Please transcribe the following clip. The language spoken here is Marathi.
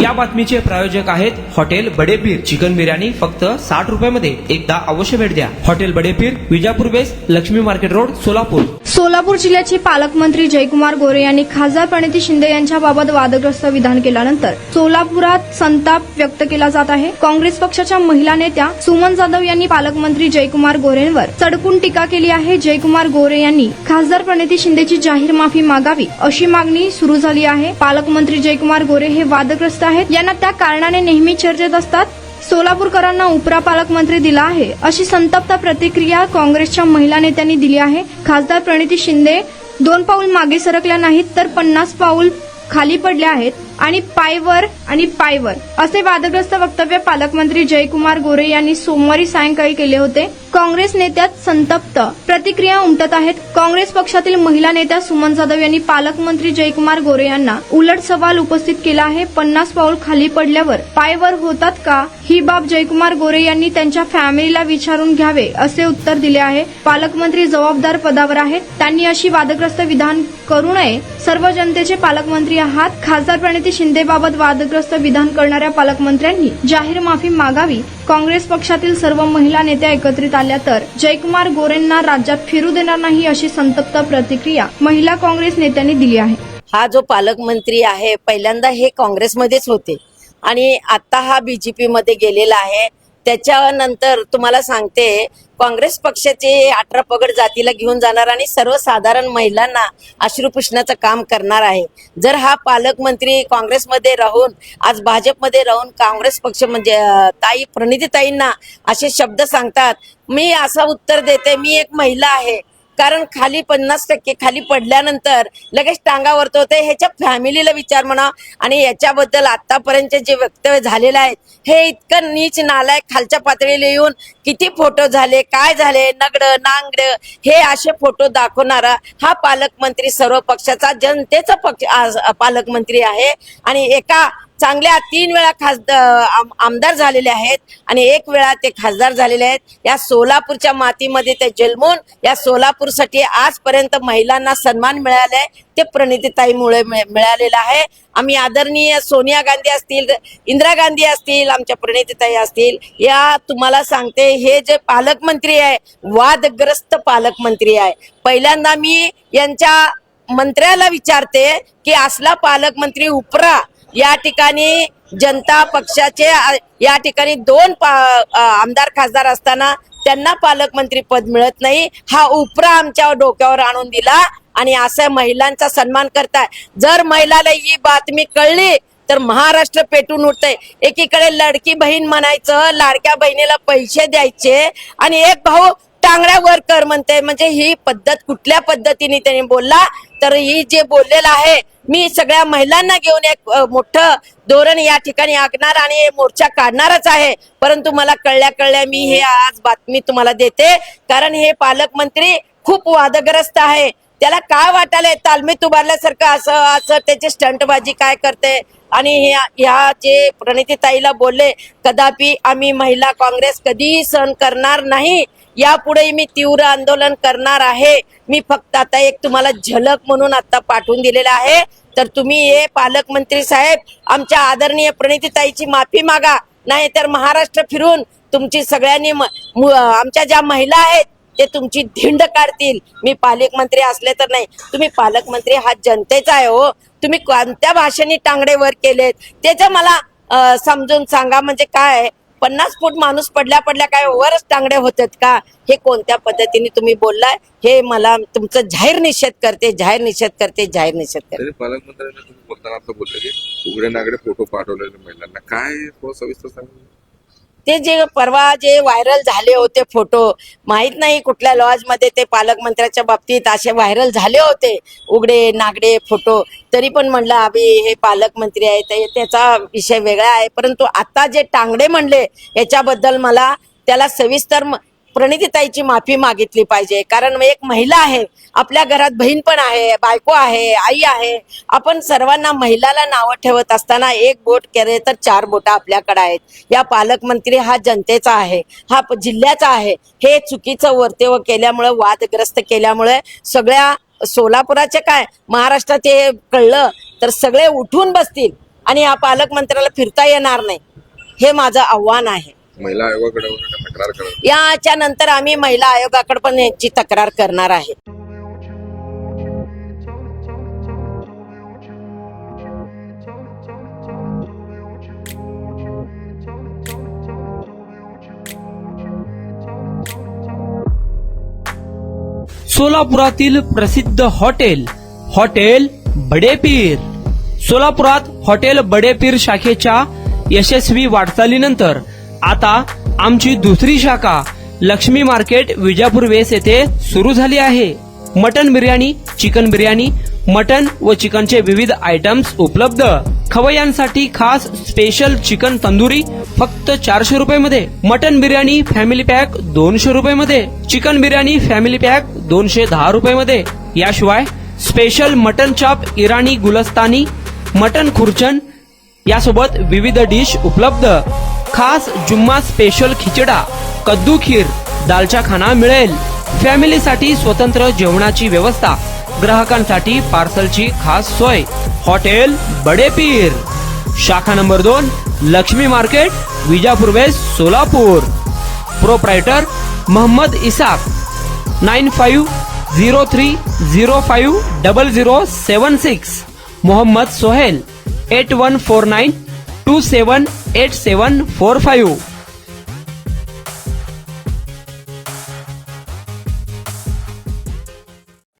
या बातमीचे प्रायोजक आहेत हॉटेल बडेपीर। चिकन बिर्याणी फक्त 60 रुपयामध्ये एकदा अवश्य भेट द्या। Hotel Badepir, Vijapur west, Laxmi market road, Solapur. Solapur जिल्ह्याचे पालकमंत्री जयकुमार गोरे यांनी खासदार प्रणिती शिंदे यांच्याबाबत वादग्रस्त विधान केल्यानंतर सोलापुरात संताप व्यक्त केला जात आहे। काँग्रेस पक्षाच्या महिला नेत्या सुमन जाधव यांनी पालकमंत्री जयकुमार गोरेंवर सडकून टीका केली आहे। जयकुमार गोरे यांनी खासदार प्रणिती शिंदेची जाहीर माफी मागावी अशी मागणी सुरू झाली आहे। पालकमंत्री जयकुमार गोरे हे वादग्रस्त आहेत, यांना त्या कारणाने नेहमी चर्चेत असतात। सोलापूरकरांना उपरा पालकमंत्री दिला आहे अशी संतप्त प्रतिक्रिया काँग्रेसच्या महिला नेत्यांनी दिली आहे। खासदार प्रणिती शिंदे 2 पाऊल मागे सरकल्या नाहीत तर 50 पाऊल खाली पडले आहेत आणि पायवर असे वादग्रस्त वक्तव्य पालकमंत्री जयकुमार गोरे यांनी सोमवारी सायंकाळी केले होते। काँग्रेस नेत्यात संतप्त प्रतिक्रिया उमटत आहेत। काँग्रेस पक्षातील महिला नेत्या सुमन जाधव यांनी पालकमंत्री जयकुमार गोरे यांना उलट सवाल उपस्थित केला आहे। 50 पाऊल खाली पडल्यावर पायवर होतात का, ही बाब जयकुमार गोरे यांनी त्यांच्या फॅमिलीला विचारून घ्यावे असे उत्तर दिले आहे। पालकमंत्री जबाबदार पदावर आहेत, त्यांनी अशी वादग्रस्त विधान करू नये। सर्व जनतेचे पालकमंत्री आहात। खासदार प्रणिती शिंदेबाबत वादग्रस्त विधान करणाऱ्या पालकमंत्र्यांनी जाहीर माफी मागावी। काँग्रेस पक्षातील सर्व महिला नेत्या एकत्रित आल्या तर जयकुमार गोरेंना राज्यात फिरू देणार नाही अशी संतप्त प्रतिक्रिया महिला काँग्रेस नेत्यांनी दिली आहे। हा जो पालकमंत्री आहे पहिल्यांदा हे काँग्रेसमध्येच होते आणि आता हा बीजेपी मध्ये गेलेला आहे। त्याच्यानंतर तुम्हाला सांगते काँग्रेस पक्षाचे 18 पगड जातीला घेऊन जाणार आणि सर्वसाधारण महिलांना अश्रू पुसण्याचं काम करणार आहे। जर हा पालकमंत्री काँग्रेसमध्ये राहून आज भाजपमध्ये राहून काँग्रेस पक्ष म्हणजे ताई प्रणितीताईंना असे शब्द सांगतात, मी असं उत्तर देते, मी एक महिला आहे। कारण खाली 50% खाली पडल्यानंतर लगेच टांगा वरतवते, ह्याच्या फॅमिलीला विचार म्हणा। आणि याच्याबद्दल आतापर्यंत जे वक्तव्य झालेलं आहे हे इतकं नीच नालायक खालच्या पातळीला येऊन किती फोटो झाले, काय झाले, नगड नांगड हे असे फोटो दाखवणारा हा पालकमंत्री सर्व पक्षाचा जनतेचा पक्ष पालकमंत्री आहे। आणि एका चांगल्या 3 वेळा आमदार झालेले आहेत आणि 1 वेळा ते खासदार झालेले आहेत। या सोलापूरच्या मातीमध्ये ते जन्मून या सोलापूरसाठी आजपर्यंत महिलांना सन्मान मिळालाय ते प्रणितीताईमुळे मिळालेला आहे। आम्ही आदरणीय सोनिया गांधी असतील, इंदिरा गांधी असतील, आमच्या प्रणितीताई असतील, या तुम्हाला सांगते हे जे पालकमंत्री आहे वादग्रस्त पालकमंत्री आहे। पहिल्यांदा मी यांच्या मंत्र्याला विचारते की असला पालकमंत्री उपरा या ठिकाणी जनता पक्षाचे या ठिकाणी 2 आमदार खासदार असताना त्यांना पालकमंत्री पद मिळत नाही, हा उपरा आमच्या डोक्यावर आणून दिला आणि असं महिलांचा सन्मान करताय। जर महिलाला ही बातमी कळली तर महाराष्ट्र पेटून उठतंय। एकीकडे लडकी बहीण म्हणायचं, लाडक्या बहिणीला पैसे द्यायचे आणि एक भाऊ टांगड्या वर कर म्हणते, म्हणजे ही पद्धत कुठल्या पद्धतीने त्यांनी बोलला। तर ही जे बोललेलं आहे मी सगळ्या महिलांना घेऊन एक मोठं धोरण या ठिकाणी आखणार आणि मोर्चा काढणारच आहे। परंतु मला कळल्या मी हे आज बातमी तुम्हाला देते, कारण हे पालकमंत्री खूप वादग्रस्त आहे। त्याला काय वाटायलंय तालमीत उभारल्यासारखं असं त्याची स्टंटबाजी काय करते। आणि ह्या जे प्रणितीताईला बोलले, कदापि आम्ही महिला काँग्रेस कधीही सहन करणार नाही, यापुढे मी तीव्र आंदोलन करणार आहे। मी फक्त आता एक तुम्हाला झलक म्हणून आता पाठवून दिलेला आहे, तर तुम्ही हे पालकमंत्री साहेब आमच्या आदरणीय प्रणितीताईची माफी मागा, नाही तर महाराष्ट्र फिरून तुमची सगळ्यांनी आमच्या ज्या महिला आहेत ते तुमची धिंड काढतील। मी पालकमंत्री असले तर नाही, तुम्ही पालकमंत्री हा जनतेचा आहे हो। तुम्ही कोणत्या भाषेने टांगडे वर केलेत त्याचं मला समजून सांगा। म्हणजे काय 50 फूट माणूस पडल्या काय वरच टांगडे होतात का, हे कोणत्या पद्धतीने तुम्ही बोललाय हे मला तुमचं जाहीर निषेध करते। पालकमंत्र्यांना तुम्ही बोलताना असं बोलले की उघडे नागडे फोटो पाठवलेले महिलांना, काय सविस्तर सांगा। ते जे परवा जे व्हायरल झाले होते फोटो, माहित नाही कुठल्या लॉज मध्ये ते पालकमंत्र्याच्या बाबतीत असे व्हायरल झाले होते उघडे नागडे फोटो, तरी पण म्हणलं अभि हे पालकमंत्री आहे त्याचा विषय वेगळा आहे। परंतु आता जे टांगडे म्हणले याच्याबद्दल मला त्याला सविस्तर प्रणितीताईची माफी मागितली पाहिजे। कारण एक महिला आहे, आपल्या घरात बहीण पण आहे, बायको आहे, आई आहे। आपण सर्वांना महिलाला नावं ठेवत असताना एक बोट केले तर 4 बोट आपल्याकडे आहेत। या पालकमंत्री हा जनतेचा आहे, हा जिल्ह्याचा आहे। हे चुकीचं वर्तव्य केल्यामुळे, वादग्रस्त केल्यामुळे सगळ्या सोलापुराचे काय महाराष्ट्रात हे कळलं तर सगळे उठून बसतील। आणि या पालकमंत्र्याला फिरता येणार नाही, हे माझं आव्हान आहे. महिला आयोगाकडे वगैरे तक्रार करत याच्या नंतर आम्ही महिला आयोगाकडे पण यांची तक्रार करणार आहे. सोलापुरातील प्रसिद्ध हॉटेल हॉटेल बडेपीर. सोलापुरात हॉटेल बडेपीर शाखेच्या यशस्वी वाटचालीनंतर आता आमची दुसरी शाखा लक्ष्मी मार्केट विजापूर वेस येथे सुरू झाली आहे. Mutton biryani, chicken biryani, mutton व चिकनचे विविध आयटम्स उपलब्ध. खवय्यांसाठी खास स्पेशल चिकन तंदुरी फक्त 400 रुपये मध्ये. मटन बिर्याणी फॅमिली पॅक 200 रुपये मध्ये. चिकन बिर्याणी फॅमिली पॅक 210 रुपये मध्ये. याशिवाय स्पेशल मटन चाप, इराणी गुलस्तानी, मटन खुर्चन यासोबत विविध डिश उपलब्ध. खास जुम्मा स्पेशल खिचडा, कद्दू खीर, दालचा खाना मिळेल. फॅमिलीसाठी स्वतंत्र जेवणाची व्यवस्था, ग्राहकांसाठी पार्सलची खास सोय. हॉटेल बडेपीर, शाखा number 2, Laxmi market, Vijapur west, Solapur. Proprietor Mohammad Isaq. 9503050076. Mohammad Sohail. 8149278745.